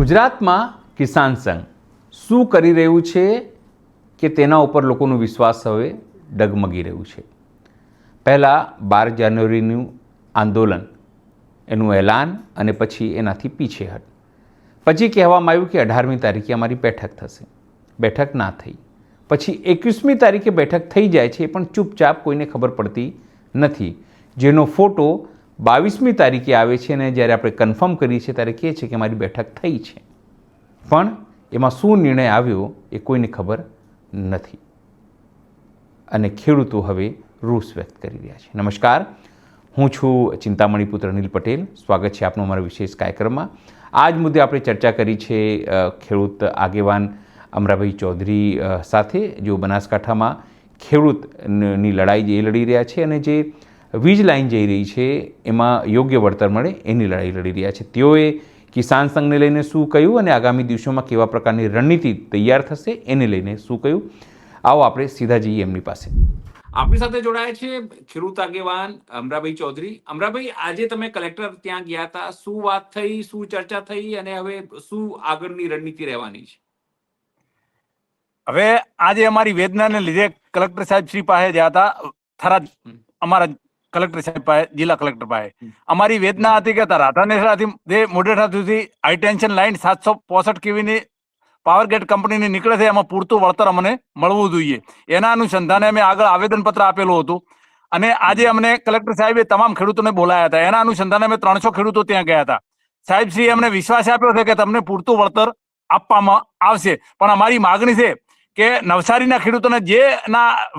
ગુજરાતમાં કિસાન સંઘ શું કરી રહ્યું છે કે તેના ઉપર લોકોનો વિશ્વાસ હવે ડગમગી રહ્યું છે. પહેલાં 12 જાન્યુઆરીનું આંદોલન, એનું એલાન અને પછી એનાથી પીછેહટ. પછી કહેવામાં આવ્યું કે 18મી તારીખે અમારી બેઠક થશે. બેઠક ના થઈ. પછી 21મી તારીખે બેઠક થઈ જાય છે, પણ ચૂપચાપ કોઈને ખબર પડતી નથી. જેનો ફોટો 22મી તારીખે આવે છે અને જ્યારે આપણે કન્ફર્મ કરીએ છીએ ત્યારે કહે છે કે અમારી બેઠક થઈ છે, પણ એમાં શું નિર્ણય આવ્યો એ કોઈને ખબર નથી. અને ખેડૂતો હવે રોષ વ્યક્ત કરી રહ્યા છે. નમસ્કાર, હું છું ચિંતામણી પુત્ર અનિલ પટેલ. સ્વાગત છે આપનું અમારા વિશેષ કાર્યક્રમમાં. આ જ મુદ્દે આપણે ચર્ચા કરી છે ખેડૂત આગેવાન અમરાભાઈ ચૌધરી સાથે, જેઓ બનાસકાંઠામાં ખેડૂતની લડાઈ જે લડી રહ્યા છે અને જે વીજ લાઈન જઈ રહી છે એમાં યોગ્ય વળતર મળે એની લડાઈ લડી રહ્યા છે. તેઓએ કિસાન સંઘને લઈને શું કહ્યું અને આગામી દિવસોમાં કેવા પ્રકારની રણનીતિ તૈયાર થશે એને લઈને શું કહ્યું, આવો આપણે સીધા જઈએ એમની પાસે. આપણી સાથે જોડાયા છે ખેડૂત આગેવાન અમરાભાઈ ચૌધરી. અમરાભાઈ, આજે તમે કલેક્ટર ત્યાં ગયા હતા, શું વાત થઈ, શું ચર્ચા થઈ અને હવે શું આગળની રણનીતિ રહેવાની છે? હવે આજે અમારી વેદનાને લીધે કલેક્ટર સાહેબ શ્રી પાસે ગયા હતા, થરાદ અમારા કલેક્ટર સાહેબ પાસે, જિલ્લા કલેક્ટર પાસે. અમારી વેદના હતી કે રાધાનેસરાથી જે મોઢેરા સુધી હાઈ ટેન્શન લાઈન 765 kVની પાવર ગેટ કંપનીની નીકળે છે, એમાં પૂરતું વળતર અમને મળવું જોઈએ. એના અનુસંધાને અમે આગળ આવેદનપત્ર આપેલું હતું અને આજે અમને કલેક્ટર સાહેબે તમામ ખેડૂતોને બોલાયા હતા. એના અનુસંધાને અમે 300 ખેડૂતો ત્યાં ગયા હતા. સાહેબ શ્રી અમને વિશ્વાસ આપ્યો છે કે તમને પૂરતું વળતર આપવામાં આવશે, પણ અમારી માગણી છે કે નવસારીના ખેડૂતોને જે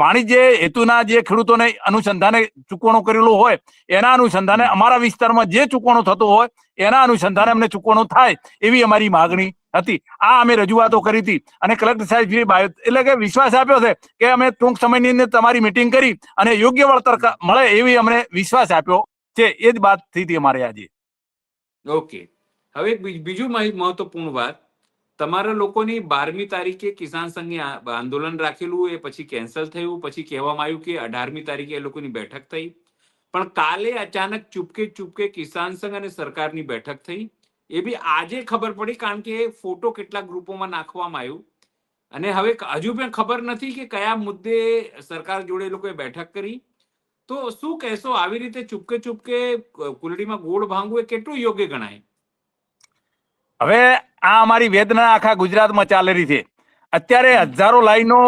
વાણિજ્ય હેતુના જે ખેડૂતોને અનુસંધાને ચૂકવણું કરેલું હોય એના અનુસંધાને અમારા વિસ્તારમાં જે ચૂકવણું થતું હોય એના અનુસંધાને અમને ચૂકવણું થાય એવી અમારી માગણી હતી. આ અમે રજૂઆતો કરી હતી અને કલેક્ટર સાહેબ એટલે કે વિશ્વાસ આપ્યો છે કે અમે ટૂંક સમયની અંદર તમારી મિટિંગ કરી અને યોગ્ય વળતર મળે એવી અમને વિશ્વાસ આપ્યો છે. એ જ વાત થઈ હતી અમારે આજે. ઓકે, હવે બીજું મહત્વપૂર્ણ વાત, તમારા લોકોની 12મી તારીખે કિસાન સંઘે આંદોલન રાખેલું, એ પછી કેન્સલ થયું. પછી કહેવામાં આવ્યું કે 18મી તારીખે એ લોકોની બેઠક થઈ, પણ કાલે અચાનક ચૂપકે કિસાન સંઘ અને સરકારની બેઠક થઈ. એ બી આજે ખબર પડી, કારણ કે ફોટો કેટલાક ગ્રુપોમાં નાખવામાં આવ્યું અને હવે હજુ પણ ખબર નથી કે કયા મુદ્દે સરકાર જોડે એ લોકોએ બેઠક કરી. તો શું કહેશો, આવી રીતે ચૂપકે કુલડીમાં ગોળ ભાંગવું એ કેટલું યોગ્ય ગણાય? હવે આ અમારી વેદના આખા ગુજરાતમાં ચાલી રહી છે. અત્યારે હજારો લાઈનો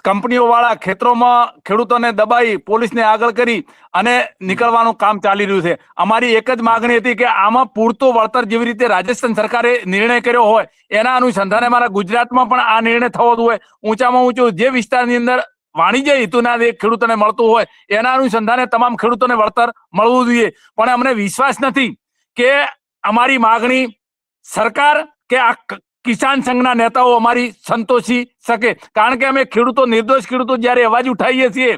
કંપનીઓ વાળા ખેતરોમાં ખેડૂતોને દબાઈ પોલીસને આગળ કરી અને નીકળવાનું કામ ચાલી રહ્યું છે. અમારી એક જ માગણી હતી કે આમાં પૂરતું વળતર જેવી રીતે રાજસ્થાન સરકારે નિર્ણય કર્યો હોય એના અનુસંધાને અમારા ગુજરાતમાં પણ આ નિર્ણય થવો જોઈએ. ઊંચામાં ઊંચું જે વિસ્તારની અંદર વાણિજ્ય હેતુના જે ખેડૂતોને મળતું હોય એના અનુસંધાને તમામ ખેડૂતોને વળતર મળવું જોઈએ. પણ અમને વિશ્વાસ નથી કે અમારી માગણી સરકાર કે આ કિસાન સંઘના નેતાઓ અમારી સંતોષી શકે, કારણ કે અમે ખેડૂતો, નિર્દોષ ખેડૂતો જયારે અવાજ ઉઠાવીએ છીએ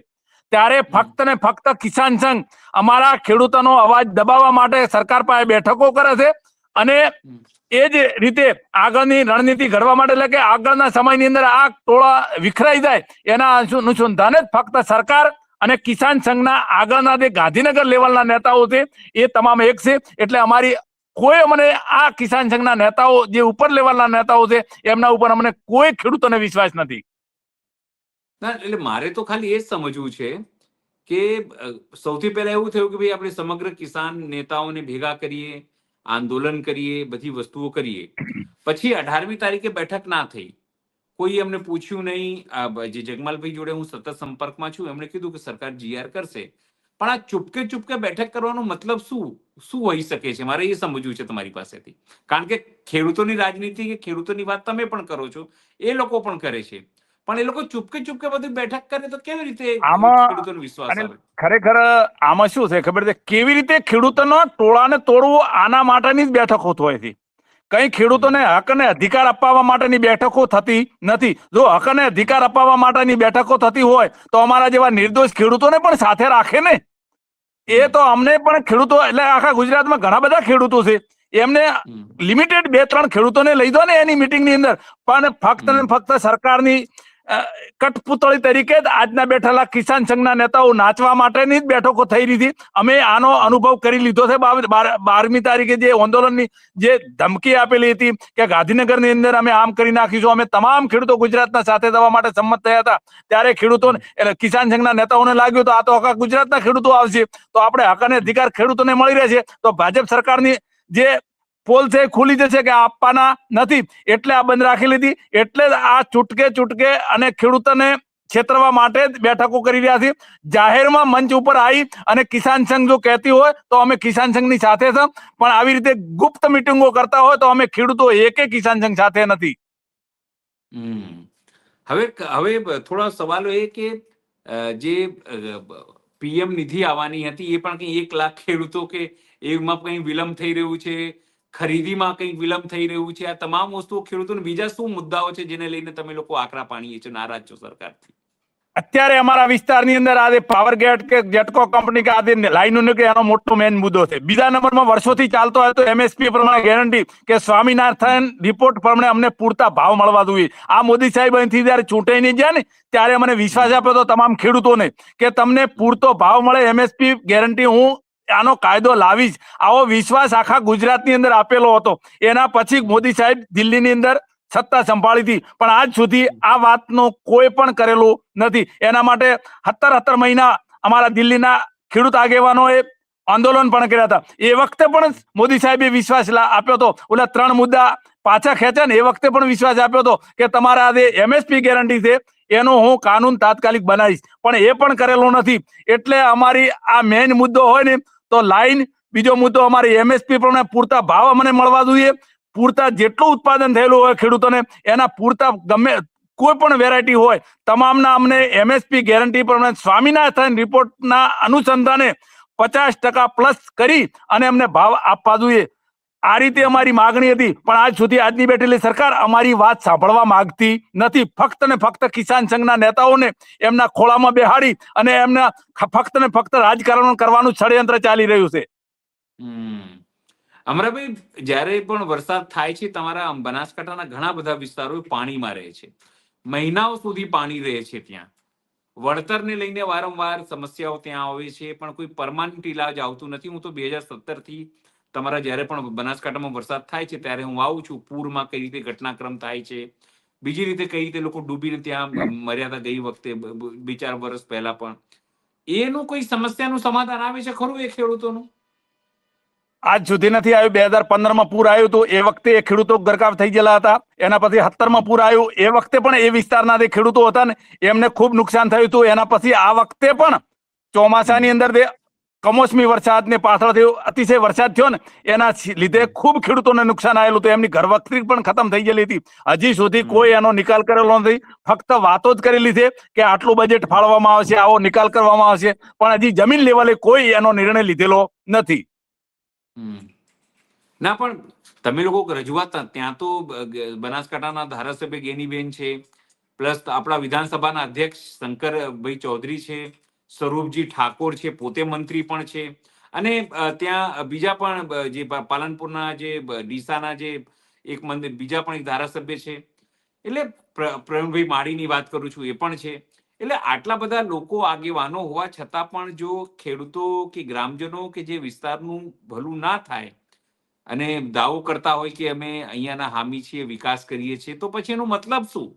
ત્યારે ફક્ત ને ફક્ત કિસાન સંઘ અમારા ખેડૂતોનો અવાજ દબાવવા માટે સરકાર પાસે બેઠકો કરે છે અને એ જ રીતે આગળની રણનીતિ ઘડવા માટે, એટલે કે આગળના સમયની અંદર આ ટોળા વિખરાઈ જાય એના અનુસંધાને જ ફક્ત સરકાર અને કિસાન સંઘના આગળના જે ગાંધીનગર લેવલના નેતાઓ છે એ તમામ એક છે. એટલે અમારી કોઈ અમને આ કિસાન સંઘના નેતાઓ જે ઉપર લેવલના નેતાઓ છે એમના ઉપર અમને કોઈ ખેડૂતોને વિશ્વાસ નથી. ના, એટલે મારે તો ખાલી એ જ સમજવું છે કે સૌથી પહેલા એવું થયું કે ભાઈ આપણે સમગ્ર કિસાન નેતાઓને ભેગા કરીએ, આંદોલન કરીએ, બધી વસ્તુઓ કરીએ. પછી 18મી તારીખે બેઠક ના થઈ, કોઈ એમને પૂછ્યું નહીં. જે જગમાલભાઈ જોડે હું સતત સંપર્કમાં છું, એમણે કીધું કે સરકાર GR કરશે. પણ આ ચૂપકે બેઠક કરવાનો મતલબ શું હોઈ શકે છે? મારે એ સમજવું છે તમારી પાસેથી, કારણ કે ખેડૂતોની રાજનીતિ કે ખેડૂતોની વાત તમે પણ કરો છો, એ લોકો પણ કરે છે, પણ એ લોકો ચૂપકે બધી બેઠક કરે તો કેવી રીતે ખેડૂતોનો વિશ્વાસ આવે? ખરેખર આમાં શું છે ખબર છે, કેવી રીતે ખેડૂતોનો ટોળાને તોડવું આના માટેની જ બેઠકો હોય છે. કઈ ખેડૂતોને હક અને અધિકાર અપાવવા માટેની બેઠકો થતી નથી. જો હક અને અધિકાર અપાવવા માટેની બેઠકો થતી હોય તો અમારા જેવા નિર્દોષ ખેડૂતોને પણ સાથે રાખે ને. એ તો અમને પણ ખેડૂતો, એટલે આખા ગુજરાતમાં ઘણા બધા ખેડૂતો છે, એમને લિમિટેડ 2-3 ખેડૂતોને લઈ દો ને એની મિટિંગની અંદર, પણ ફક્ત ને ફક્ત સરકારની કઠપુતળી તરીકે જ આજના બેઠેલા કિસાન સંઘના નેતાઓ નાચવા માટેની જ બેઠકો થઈ રહી હતી. અમે આનો અનુભવ કરી લીધો છે. 12મી તારીખે જે આંદોલનની જે ધમકી આપેલી હતી કે ગાંધીનગરની અંદર અમે આમ કરી નાખીશું, અમે તમામ ખેડૂતો ગુજરાતના સાથે થવા માટે સંમત થયા હતા. ત્યારે ખેડૂતો કિસાન સંઘના નેતાઓને લાગ્યું તો આ તો આખા ગુજરાતના ખેડૂતો આવશે, તો આપણે હક અને અધિકાર ખેડૂતોને મળી રહેશે, તો ભાજપ સરકારની જે પોલ છે ખુલી જશે કે આપવાના નથી, એટલે આ બંધ રાખી લીધી. એટલે આ ચૂટકે અને ખેડૂતોને છેતરવા માટે જ બેઠકો કરી રહ્યા છે. જાહેરમાં મંચ ઉપર આવી અને કિસાન સંઘ જો કહેતી હોય તો અમે કિસાન સંઘની સાથે છે, પણ આવી રીતે ગુપ્ત મિટિંગો કરતા હોય તો અમે ખેડૂતો એકે કિસાન સંઘ સાથે નથી. હવે થોડા સવાલો એ કે જે પીએમ નિધિ આવવાની હતી એ પણ કંઈ 1 લાખ ખેડૂતો કે એમાં કંઈ વિલંબ થઈ રહ્યું છે, ખરીદીમાં કંઈક વિલંબ થઈ રહ્યું છે. આ તમામ વસ્તુઓ ખેડૂતોને બીજા શું મુદ્દાઓ છે જેને લઈને તમે લોકો આકરા પાણીએ છો, નારાજ છો સરકારથી? અત્યારે અમારા વિસ્તારની અંદર આજે પાવર ગેટ કે જેટકો કંપની કે આજે લાઈનો કે એનો મોટો મેઇન મુદ્દો છે. બીજા નંબરમાં વર્ષોથી ચાલતો હોય તો એમએસપી પ્રમાણે ગેરંટી કે સ્વામિનાથન રિપોર્ટ પ્રમાણે અમને પૂરતા ભાવ મળવા જોઈએ. આ મોદી સાહેબ અહીંથી જયારે ચૂંટાઈને ગયા ને ત્યારે મને વિશ્વાસ આપ્યો હતો તમામ ખેડૂતોને કે તમને પૂરતો ભાવ મળે, એમએસપી ગેરંટી હું આનો કાયદો લાવીશ, આવો વિશ્વાસ આખા ગુજરાતની અંદર આપેલો હતો. એના પછી મોદી સાહેબ દિલ્હીની અંદર સત્તા સંભાળી હતી, પણ આજ સુધી આ વાતનો કોઈ પણ કરેલું નથી. એના માટે 17 મહિના અમારા દિલ્હીના ખેડૂત આગેવાનોએ આંદોલન પણ કર્યા હતા. એ વખતે પણ મોદી સાહેબે વિશ્વાસ આપ્યો હતો. ઓલા 3 મુદ્દા પાછા ખેંચ્યા ને એ વખતે પણ વિશ્વાસ આપ્યો હતો કે તમારા જે એમએસપી ગેરંટી છે એનો હું કાનૂન તાત્કાલિક બનાવીશ, પણ એ પણ કરેલો નથી. એટલે અમારી આ મેઇન મુદ્દો હોય ને તો લાઈન, બીજો મુદ્દો અમારી એમએસપી પ્રમાણે પૂરતા ભાવ અમને મળવા જોઈએ, પૂરતા જેટલું ઉત્પાદન થયેલું હોય ખેડૂતોને એના પૂરતા ગમે કોઈ પણ વેરાયટી હોય તમામના અમને એમએસપી ગેરંટી પ્રમાણે સ્વામિનાથન રિપોર્ટના અનુસંધાને 50% પ્લસ કરી અને અમને ભાવ આપવા જોઈએ. આ રીતે અમારી માગણી હતી, પણ આજ સુધી આજની બેઠેલી સરકાર અમારી વાત સાંભળવા માંગતી નથી. ફક્ત ને ફક્ત કિસાન સંઘના નેતાઓને એમના ખોળામાં બેહાડી અને એમના ફક્ત ને ફક્ત રાજકારણ કરવાનું ષડયંત્ર ચાલી રહ્યું છે. અમરાભાઈ, જ્યારે પણ વરસાદ થાય છે તમારા બનાસકાંઠાના ઘણા બધા વિસ્તારો પાણીમાં રહે છે, મહિનાઓ સુધી પાણી રહે છે. ત્યાં વળતરને લઈને વારંવાર સમસ્યાઓ ત્યાં આવે છે, પણ કોઈ પરમાનન્ટ ઇલાજ આવતું નથી. હું તો 2017 થી તમારા જ્યારે પણ બનાસકાંઠામાં વરસાદ થાય છે ત્યારે હું આવું છું. પૂરમાં કઈ રીતે ઘટનાક્રમ થાય છે, બીજી રીતે કઈ રીતે લોકો ડૂબીને ત્યાં મર્યા હતા ગઈ વખતે 2-4 વર્ષ પહેલા, પણ એનું કોઈ સમસ્યાનું સમાધાન આવે છે ખરું એ ખેડૂતોનું? આજ સુધી નથી આવ્યું. 2015માં પૂર આવ્યું હતું, એ વખતે એ ખેડૂતો ગરકાવ થઈ ગયેલા હતા. એના પછી 17માં પૂર આવ્યું, એ વખતે પણ એ વિસ્તારના જે ખેડૂતો હતા ને એમને ખૂબ નુકસાન થયું હતું. એના પછી આ વખતે પણ ચોમાસાની અંદર કમોસમી વરસાદ ને પાછળથી અતિશય વરસાદ થયો ને એના લીધે ખૂબ ખેડૂતોને નુકસાન આવેલું હતું. એમની ઘરવખરી પણ ખતમ થઈ ગયેલી હતી. હજી સુધી કોઈ એનો નિકાલ કરેલો નથી. ફક્ત વાતો જ કરેલી છે કે આટલું બજેટ ફાળવવામાં આવશે, આવો નિકાલ કરવામાં આવશે, પણ હજી જમીન લેવલે કોઈ એનો નિર્ણય લીધેલો નથી. ના, પણ તમે લોકો રજૂઆત ત્યાં તો બનાસકાંઠાના ધારાસભ્ય ગેનીબેન છે, પ્લસ આપણા વિધાનસભાના અધ્યક્ષ શંકરભાઈ ચૌધરી છે, સ્વરૂપજી ઠાકોર છે, પોતે મંત્રી પણ છે, અને ત્યાં બીજા પણ જે પાલનપુરના જે ડીસાના જે એક મંત્રી બીજા પણ એક ધારાસભ્ય છે, એટલે પ્રવીણભાઈ માળીની વાત કરું છું, એ પણ છે. એટલે આટલા બધા લોકો આગેવાનો હોવા છતાં પણ જો ખેડૂતો કે ગ્રામજનો કે જે વિસ્તારનું ભલું ના થાય અને દાવો કરતા હોય કે અમે અહીંયાના હામી છીએ, વિકાસ કરીએ છીએ, તો પછી એનો મતલબ શું?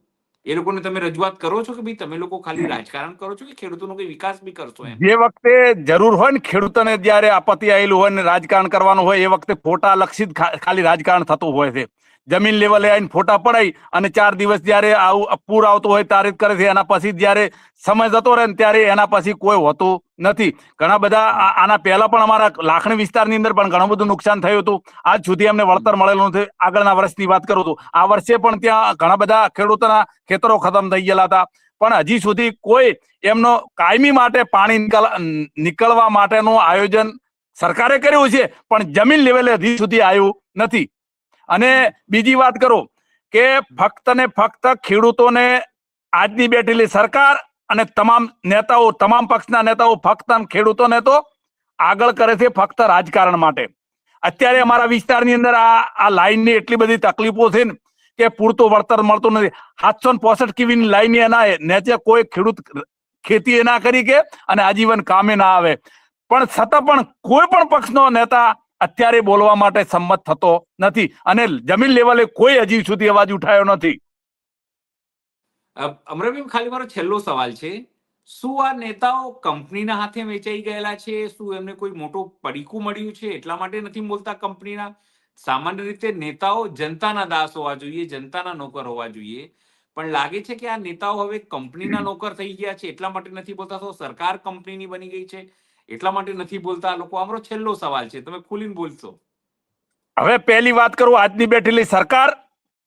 એ લોકોને તમે રજૂઆત કરો છો કે ભાઈ તમે લોકો ખાલી રાજકારણ કરો છો કે ખેડૂતોનો કોઈ વિકાસ બી કરશો? એમ જે વખતે જરૂર હોય ને ખેડૂતોને જયારે આપત્તિ આવેલું હોય ને રાજકારણ કરવાનું હોય એ વખતે ફોટા લક્ષિત ખાલી રાજકારણ થતું હોય છે. જમીન લેવલે આવીને ફોટા પડાય અને 4 દિવસ જયારે આવું પૂર આવતું હોય ત્યારે જ કરે છે. એના પછી જયારે સમય જતો રહે ને ત્યારે એના પછી કોઈ હોતું નથી. ઘણા બધા આના પહેલા પણ અમારા લાખણી વિસ્તારની અંદર પણ ઘણું બધું નુકસાન થયું હતું. આજ સુધી અમને વળતર મળેલું નથી. આગળના વર્ષની વાત કરું તો આ વર્ષે પણ ત્યાં ઘણા બધા ખેડૂતોના ખેતરો ખતમ થઈ ગયેલા હતા, પણ હજી સુધી કોઈ એમનો કાયમી માટે પાણી નીકળવા માટેનું આયોજન સરકારે કર્યું છે, પણ જમીન લેવલે હજી સુધી આવ્યું નથી. અને બીજી વાત કરું કે ફક્ત ને ફક્ત ખેડૂતોને આજની બેઠેલી સરકાર અને તમામ નેતાઓ, તમામ પક્ષના નેતાઓ ફક્ત ખેડૂતોને તો આગળ કરે છે ફક્ત રાજકારણ માટે. અત્યારે અમારા વિસ્તારની અંદર આ લાઈનની એટલી બધી તકલીફો છે ને કે પૂરતું વળતર મળતું નથી. 765 kV ની લાઈન એના નેચે કોઈ ખેડૂત ખેતી એ ના કરી કે અને આજીવન કામે ના આવે, પણ છતાં પણ કોઈ પણ પક્ષનો નેતા અત્યારે બોલવા માટે સંમત થતો નથી અને જમીન લેવલે કોઈ હજી સુધી અવાજ ઉઠાયો નથી. અમરાભાઈ, ખાલી મારો છેલ્લો સવાલ છે, શું આ નેતાઓ કંપનીના હાથે વેચાઈ ગયેલા છે? શું એમને કોઈ મોટો પડીકું મળ્યું છે એટલા માટે નથી બોલતા કંપનીના? સામાન્ય રીતે નેતાઓ જનતાના દાસ હોવા જોઈએ, જનતાના નોકર હોવા જોઈએ, પણ લાગે છે કે આ નેતાઓ હવે કંપનીના નોકર થઈ ગયા છે એટલા માટે નથી બોલતા. તો સરકાર કંપનીની બની ગઈ છે એટલા માટે નથી બોલતા લોકો? અમારો છેલ્લો સવાલ છે, તમે ખુલીને બોલશો. હવે પહેલી વાત કરું, આજની બેઠેલી સરકાર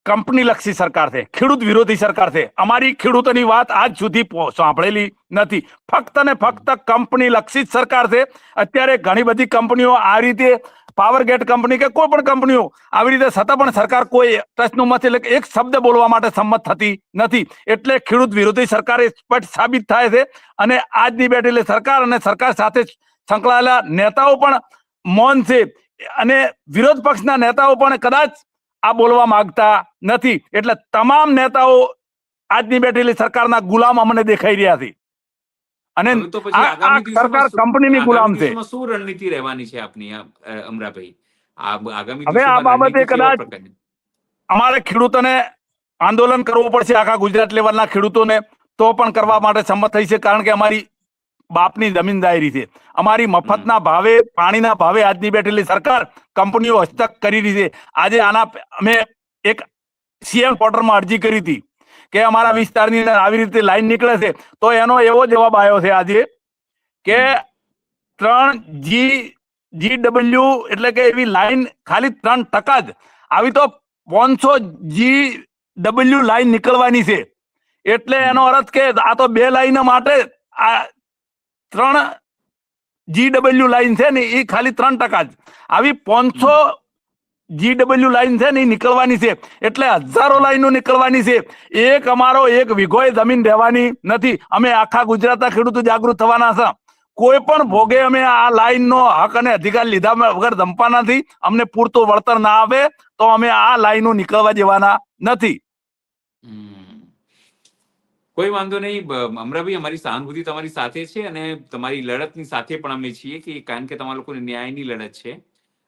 કંપની લક્ષી સરકાર છે, ખેડૂત વિરોધી સરકાર છે. અમારી ખેડૂતોની વાત આજ સુધી સાંભળેલી નથી. ફક્ત ને ફક્ત કંપની લક્ષી સરકાર છે. અત્યારે ઘણી બધી કંપનીઓ આ રીતે, પાવર ગેટ કંપની કે કોઈ પણ કંપનીઓ આવી રીતે, છતાં પણ સરકાર કોઈ ટચનું મત એટલે એક શબ્દ બોલવા માટે સંમત થતી નથી. એટલે ખેડૂત વિરોધી સરકાર સ્પષ્ટ સાબિત થાય છે અને આજની બેઠેલી સરકાર અને સરકાર સાથે સંકળાયેલા નેતાઓ પણ મૌન છે અને વિરોધ પક્ષના નેતાઓ પણ કદાચ આ બોલવા માંગતા નથી. એટલે તમામ નેતાઓ આજની બેઠેલી સરકારના ગુલામ અમને દેખાઈ રહ્યા છે અને આ સરકાર કંપનીની ગુલામ છે. શું રણનીતિ રહેવાની છે આપની, અમરાભાઈ? આગામી હવે આ બાબતે કદાચ અમારે ખેડૂતોને આંદોલન કરવું પડશે, આખા ગુજરાત લેવલના ખેડૂતોને, તો પણ કરવા માટે સંમત થઈ છે. કારણ કે અમારી બાપની જમીનદારી છે. અમારી મફતના ભાવે, પાણીના ભાવે આજની બેઠેલી સરકાર કંપનીઓ હસ્તક કરી રહી છે. આજે અમે એક સીએમ પોર્ટલમાં અરજી કરી હતી કે અમારા વિસ્તારની અંદર આવી રીતે લાઈન નીકળે છે, તો એનો એવો જવાબ આવ્યો છે આજે કે 3GW એટલે કે એવી લાઈન ખાલી 3% જ, આવી તો 500GW લાઈન નીકળવાની છે. એટલે એનો અર્થ કે આ તો 2 લાઈન માટે આ 3GW લાઈન છે ને એ ખાલી 3% જ, આવી 500GW લાઈન છે ને એ નીકળવાની છે. એટલે હજારો લાઈનો નીકળવાની છે. એક અમારો એક વીઘોય જમીન રહેવાની નથી. અમે આખા ગુજરાતના ખેડૂતો જાગૃત થવાના છે. કોઈ પણ ભોગે અમે આ લાઈનનો હક અને અધિકાર લીધા વગર ધમવાના નથી. અમને પૂરતું વળતર ના આવે તો અમે આ લાઈનો નીકળવા દેવાના નથી. કોઈ વાંધો નહીં અમરાભાઈ, અમારી સહાનુભૂતિ તમારી સાથે છે અને તમારી લડતની સાથે પણ અમે છીએ, કે કારણ કે તમારા લોકોને ન્યાયની લડત છે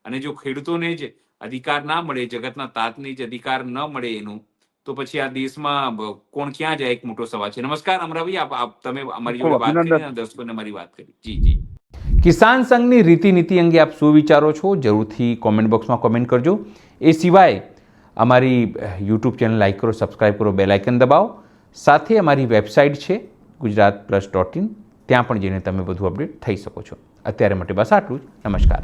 અને જો ખેડૂતોને જ અધિકાર ના મળે, જગતના તાતને જ અધિકાર ન મળે એનું, તો પછી આ દેશમાં કોણ ક્યાં જાય, એક મોટો સવાલ છે. નમસ્કાર અમરાભાઈ, તમે અમારી જોડે વાત કરી અને દર્શકોને અમારી વાત કરી. જી. કિસાન સંઘની રીતિ નીતિ અંગે આપ શું વિચારો છો? જરૂરથી કોમેન્ટ બોક્સમાં કોમેન્ટ કરજો. એ સિવાય અમારી યુટ્યુબ ચેનલ લાઈક કરો, સબસ્ક્રાઈબ કરો, બેલ આઇકન દબાવો. સાથે અમારી વેબસાઇટ છે gujaratplus.in, ત્યાં પણ જઈને તમે બધું અપડેટ થઈ શકો છો. અત્યારે માટે બસ આટલું જ. નમસ્કાર.